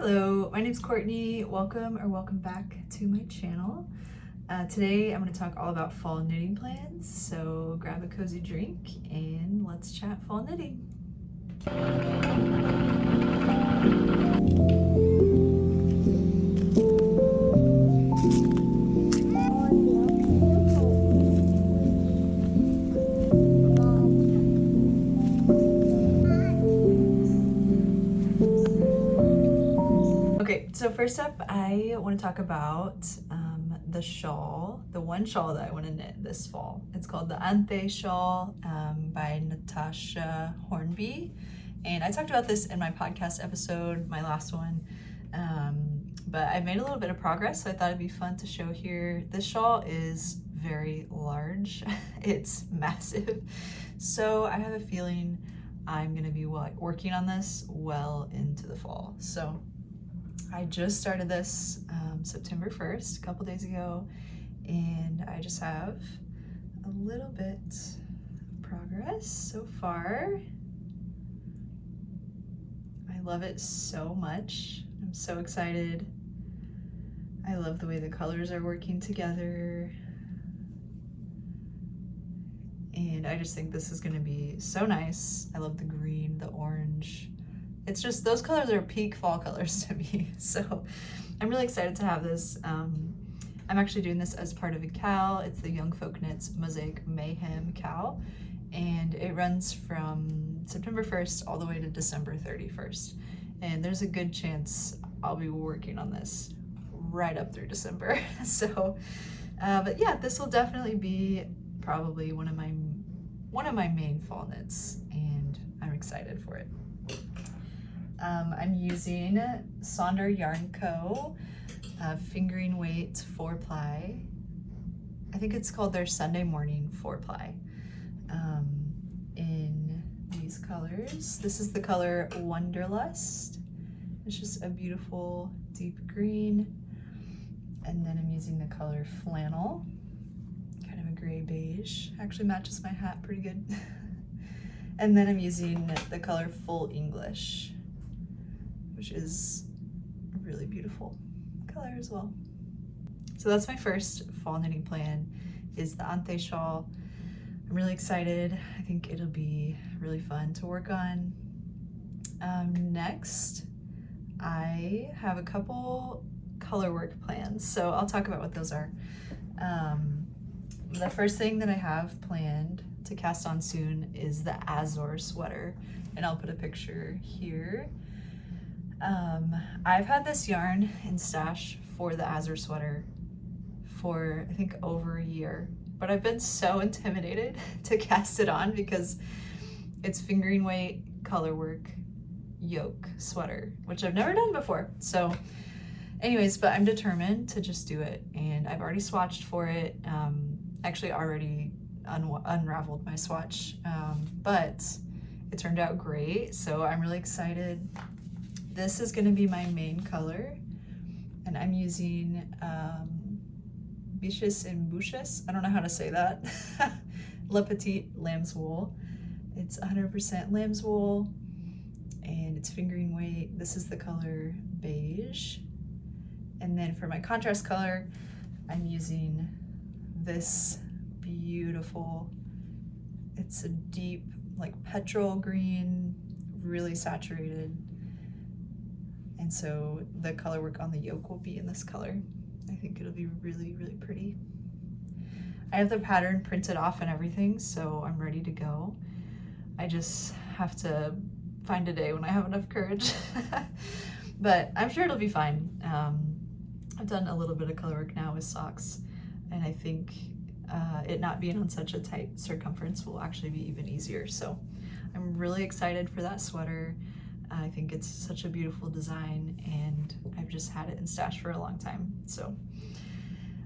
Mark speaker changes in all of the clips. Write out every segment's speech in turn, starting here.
Speaker 1: Hello, my name's Courtney. Welcome back to my channel. Today I'm going to talk all about fall knitting plans, so grab a cozy drink and let's chat fall knitting. Okay, so first up I want to talk about the shawl, the one shawl that I want to knit this fall. It's called the Ante shawl by Natasha Hornby, and I talked about this in my podcast episode, my last one, but I've made a little bit of progress, so I thought it'd be fun to show here. This shawl is very large. It's massive, so I have a feeling I'm gonna be working on this well into the fall. So I just started this September 1st, a couple days ago, and I just have a little bit of progress so far. I love it so much. I'm so excited. I love the way the colors are working together. And I just think this is gonna be so nice. I love the green, the orange. It's just, those colors are peak fall colors to me. So I'm really excited to have this. I'm actually doing this as part of a cowl. It's the Young Folk Knits Mosaic Mayhem cowl. And it runs from September 1st all the way to December 31st. And there's a good chance I'll be working on this right up through December. So, but yeah, this will definitely be probably one of my main fall knits, and I'm excited for it. I'm using Sonder Yarn Co. Fingering weight 4-ply. I think it's called their Sunday morning 4-ply. In these colors. This is the color Wanderlust. It's just a beautiful deep green. And then I'm using the color Flannel. Kind of a gray beige. Actually matches my hat pretty good. And then I'm using the color Full English, which is a really beautiful color as well. So that's my first fall knitting plan, is the Ante shawl. I'm really excited. I think it'll be really fun to work on. Next, I have a couple color work plans, so I'll talk about what those are. The first thing that I have planned to cast on soon is the Azor sweater, and I'll put a picture here. I've had this yarn in stash for the Azor sweater for I think over a year, but I've been so intimidated to cast it on because it's fingering weight, color work, yoke sweater, which I've never done before. So anyways, but I'm determined to just do it, and I've already swatched for it. Actually already unraveled my swatch, but it turned out great, so I'm really excited. This is going to be my main color, and I'm using Biches and Bouches. I don't know how to say that. Le Petit lamb's wool. It's 100% lamb's wool, and it's fingering weight. This is the color Beige. And then for my contrast color, I'm using this beautiful, it's a deep like petrol green, really saturated. And so the color work on the yoke will be in this color. I think it'll be really, really pretty. I have the pattern printed off and everything, so I'm ready to go. I just have to find a day when I have enough courage. But I'm sure it'll be fine. I've done a little bit of color work now with socks, and I think it not being on such a tight circumference will actually be even easier. So I'm really excited for that sweater. I think it's such a beautiful design, and I've just had it in stash for a long time. So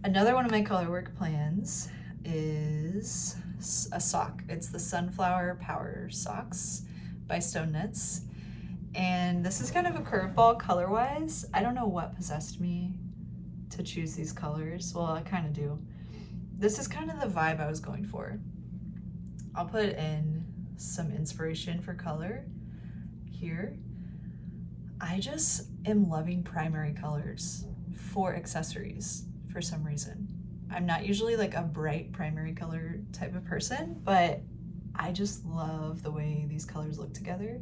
Speaker 1: another one of my color work plans is a sock. It's the Sunflower Power Socks by Stone Knits. And this is kind of a curveball color-wise. I don't know what possessed me to choose these colors. Well, I kind of do. This is kind of the vibe I was going for. I'll put in some inspiration for color here. I just am loving primary colors for accessories for some reason. I'm not usually like a bright primary color type of person, but I just love the way these colors look together.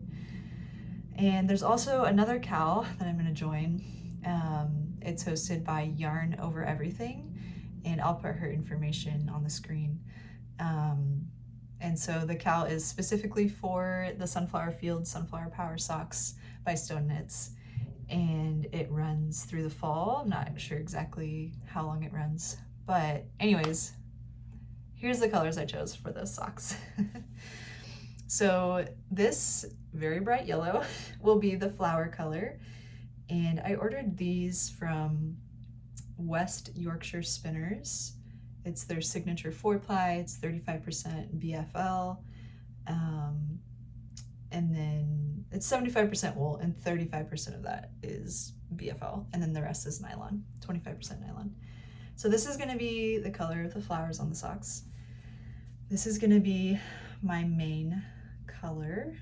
Speaker 1: And there's also another cowl that I'm going to join. It's hosted by Yarn Over Everything, and I'll put her information on the screen. And so the cowl is specifically for the Sunflower Field Sunflower Power Socks by Stone Knits, and it runs through the fall. I'm not sure exactly how long it runs, but anyways, here's the colors I chose for those socks. So this very bright yellow will be the flower color, and I ordered these from West Yorkshire Spinners. It's their signature 4-ply, it's 35% BFL, and then it's 75% wool, and 35% of that is BFL, and then the rest is nylon, 25% nylon. So this is gonna be the color of the flowers on the socks. This is gonna be my main color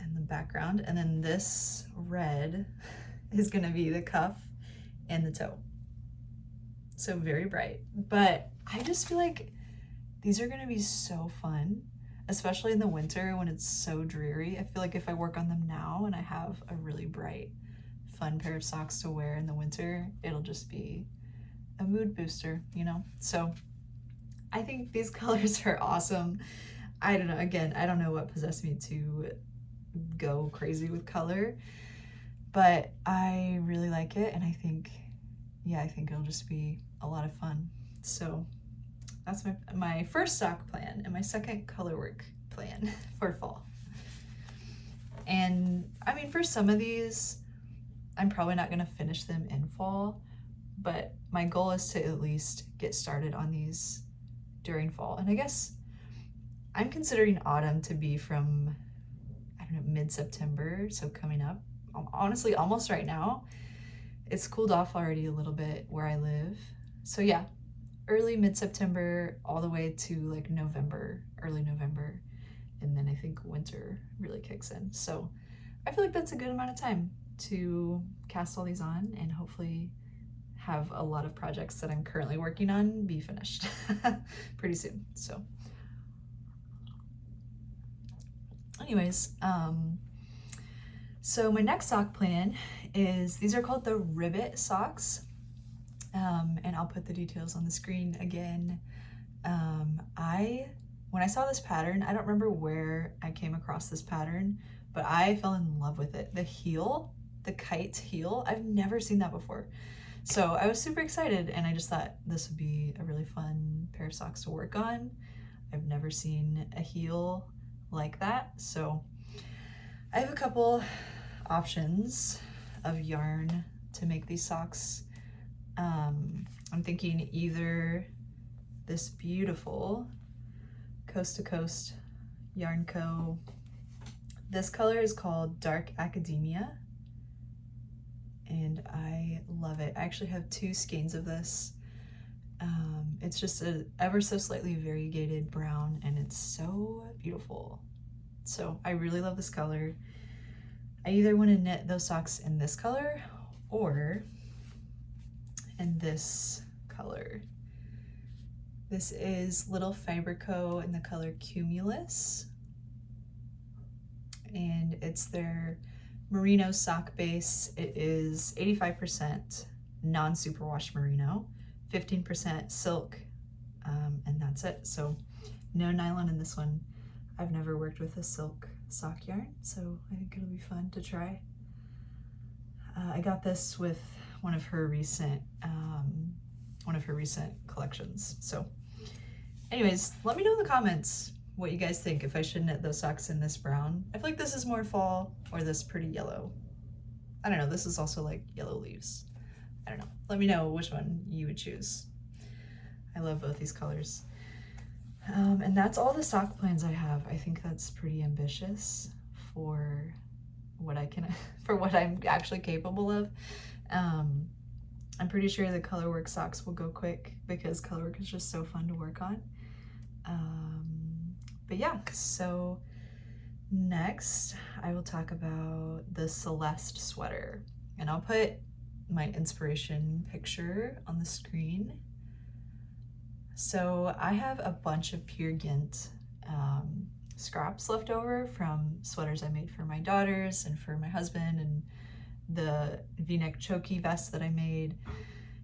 Speaker 1: and the background, and then this red is gonna be the cuff and the toe. So very bright, but I just feel like these are gonna be so fun, especially in the winter when it's so dreary. I feel like if I work on them now and I have a really bright, fun pair of socks to wear in the winter, it'll just be a mood booster, you know? So I think these colors are awesome. I don't know, again, I don't know what possessed me to go crazy with color, but I really like it, and I think, yeah, I think it'll just be a lot of fun. So that's my first sock plan and my second color work plan for fall. And I mean, for some of these, I'm probably not gonna finish them in fall, but my goal is to at least get started on these during fall. And I guess I'm considering autumn to be from, I don't know, mid-September, so coming up, honestly, almost right now. It's cooled off already a little bit where I live. So yeah, early mid-September all the way to like November, early November. And then I think winter really kicks in. So I feel like that's a good amount of time to cast all these on and hopefully have a lot of projects that I'm currently working on be finished pretty soon. So anyways, so my next sock plan is, these are called the Ribbit socks, and I'll put the details on the screen again. When I saw this pattern, I don't remember where I came across this pattern, but I fell in love with it. The heel, the kite heel, I've never seen that before. So I was super excited, and I just thought this would be a really fun pair of socks to work on. I've never seen a heel like that, so I have a couple options of yarn to make these socks. I'm thinking either this beautiful Coast to Coast Yarn Co. This color is called Dark Academia, and I love it. I actually have 2 skeins of this. It's just a ever so slightly variegated brown, and it's so beautiful. So I really love this color. I either want to knit those socks in this color or in this color. This is Little Fiber Co. in the color Cumulus, and it's their merino sock base. It is 85% non-superwash merino, 15% silk, and that's it. So no nylon in this one. I've never worked with a silk sock yarn, so I think it'll be fun to try. I got this with one of her recent collections. So anyways, let me know in the comments what you guys think, if I should knit those socks in this brown. I feel like this is more fall, or this pretty yellow. I don't know, this is also like yellow leaves. I don't know, let me know which one you would choose. I love both these colors. And that's all the sock plans I have. I think that's pretty ambitious for what I'm actually capable of. I'm pretty sure the colorwork socks will go quick because colorwork is just so fun to work on. But yeah, so Next, I will talk about the Celeste sweater, and I'll put my inspiration picture on the screen. So I have a bunch of Peer Gynt scraps left over from sweaters I made for my daughters and for my husband, and the V-neck chokey vest that I made,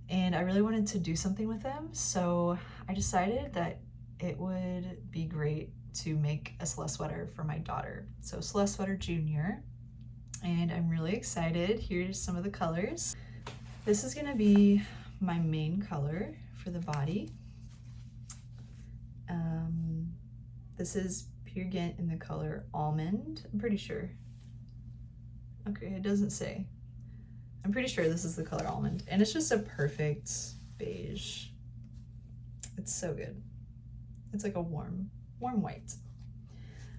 Speaker 1: and I really wanted to do something with them, so I decided that it would be great to make a Celeste sweater for my daughter. So Celeste Sweater Junior, and I'm really excited. Here's some of the colors. This is gonna be my main color for the body. This is Peer Gynt in the color Almond, I'm pretty sure. Okay, it doesn't say. I'm pretty sure this is the color Almond, and it's just a perfect beige. It's so good. It's like a warm white.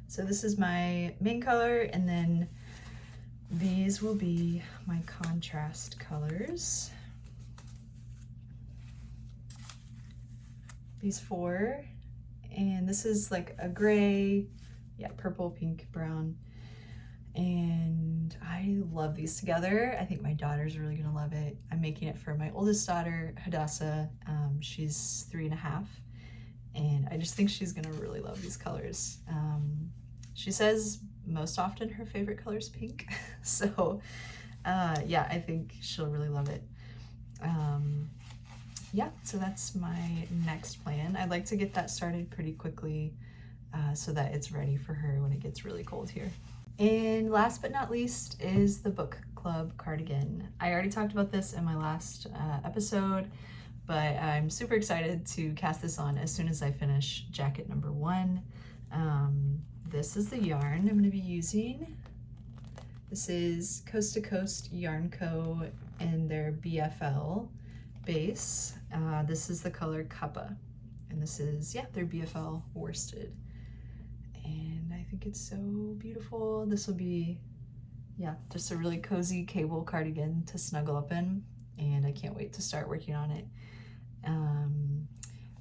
Speaker 1: So this is my main color, and then these will be my contrast colors. These four, and this is like a gray, yeah, purple, pink, brown, and I love these together. I think my daughter's really gonna love it. I'm making it for my oldest daughter, Hadassah. She's 3.5, and I just think she's gonna really love these colors. She says most often her favorite color is pink, so yeah, I think she'll really love it. Yeah, so that's my next plan. I'd like to get that started pretty quickly so that it's ready for her when it gets really cold here. And last but not least is the book club cardigan. I already talked about this in my last episode, but I'm super excited to cast this on as soon as I finish jacket number 1. This is the yarn I'm going to be using. This is Coast to Coast Yarn Co. and their BFL base. This is the color Kappa, and this is, yeah, their BFL worsted. And I think it's so beautiful. This will be, yeah, just a really cozy cable cardigan to snuggle up in, and I can't wait to start working on it.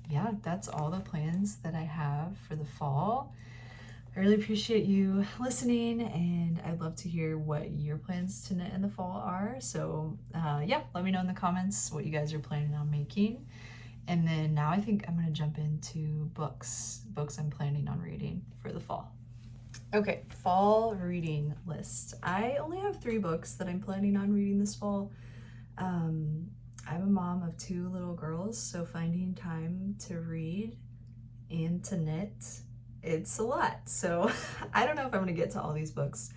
Speaker 1: Yeah, that's all the plans that I have for the fall. I really appreciate you listening, and I'd love to hear what your plans to knit in the fall are. So yeah, let me know in the comments what you guys are planning on making. And then now I think I'm gonna jump into books I'm planning on reading for the fall. Okay, fall reading list. I only have 3 books that I'm planning on reading this fall. I'm a mom of 2 little girls, so finding time to read and to knit, it's a lot. So I don't know if I'm gonna get to all these books,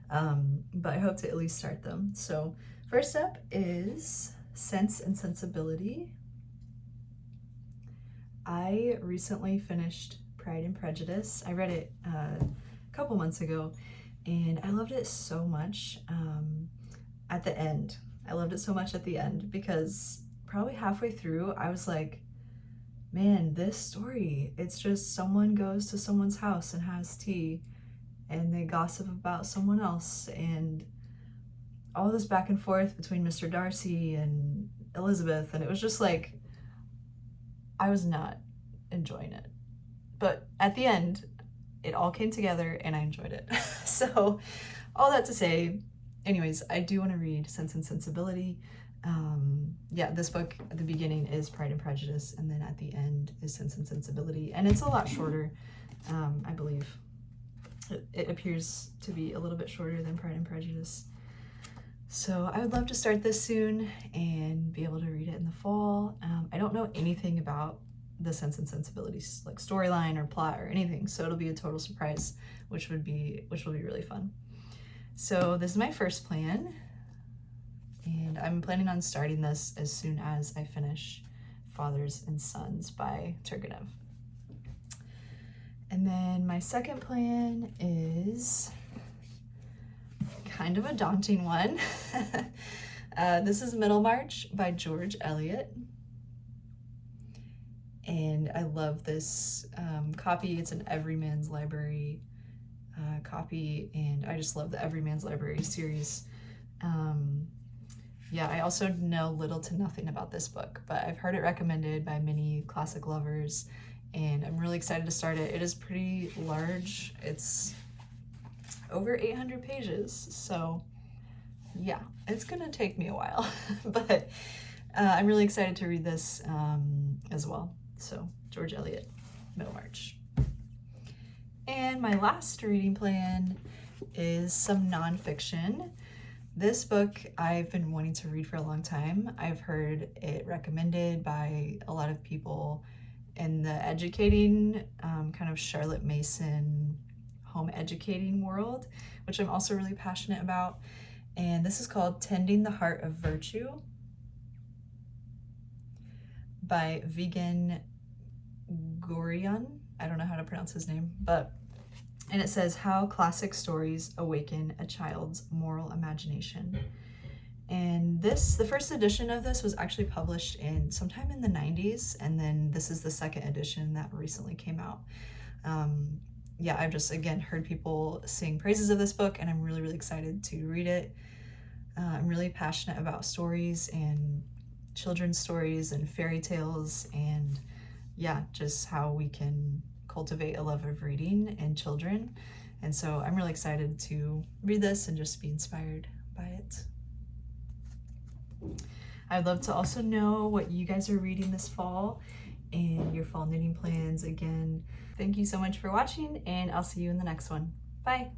Speaker 1: but I hope to at least start them. So first up is Sense and Sensibility. I recently finished Pride and Prejudice. I read it a couple months ago, and I loved it so much at the end. I loved it so much at the end because probably halfway through I was like, man, this story, it's just someone goes to someone's house and has tea and they gossip about someone else, and all this back and forth between Mr. Darcy and Elizabeth, and it was just like, I was not enjoying it. But at the end, it all came together and I enjoyed it. So all that to say, anyways, I do want to read Sense and Sensibility. Yeah, this book at the beginning is Pride and Prejudice, and then at the end is Sense and Sensibility, and it's a lot shorter, I believe. It appears to be a little bit shorter than Pride and Prejudice. So I would love to start this soon and be able to read it in the fall. I don't know anything about the Sense and Sensibility like storyline or plot or anything, so it'll be a total surprise, which will be really fun. So this is my first plan, and I'm planning on starting this as soon as I finish Fathers and Sons by Turgenev. And then my second plan is kind of a daunting one. This is Middlemarch by George Eliot. And I love this copy. It's an Everyman's Library copy, and I just love the Everyman's Library series. Yeah, I also know little to nothing about this book, but I've heard it recommended by many classic lovers, and I'm really excited to start it. It is pretty large. It's over 800 pages. So yeah, it's gonna take me a while, but I'm really excited to read this as well. So George Eliot, Middlemarch. And my last reading plan is some nonfiction. This book I've been wanting to read for a long time. I've heard it recommended by a lot of people in the educating, kind of Charlotte Mason home educating world, which I'm also really passionate about. And this is called Tending the Heart of Virtue by Vigen Guroian. I don't know how to pronounce his name, and it says how classic stories awaken a child's moral imagination. And the first edition of this was actually published sometime in the 90s, and then this is the second edition that recently came out. Yeah, I've just, again, heard people sing praises of this book, and I'm really, really excited to read it. I'm really passionate about stories and children's stories and fairy tales, and yeah, just how we can cultivate a love of reading in children. And so I'm really excited to read this and just be inspired by it. I'd love to also know what you guys are reading this fall and your fall knitting plans. Again, thank you so much for watching, and I'll see you in the next one. Bye.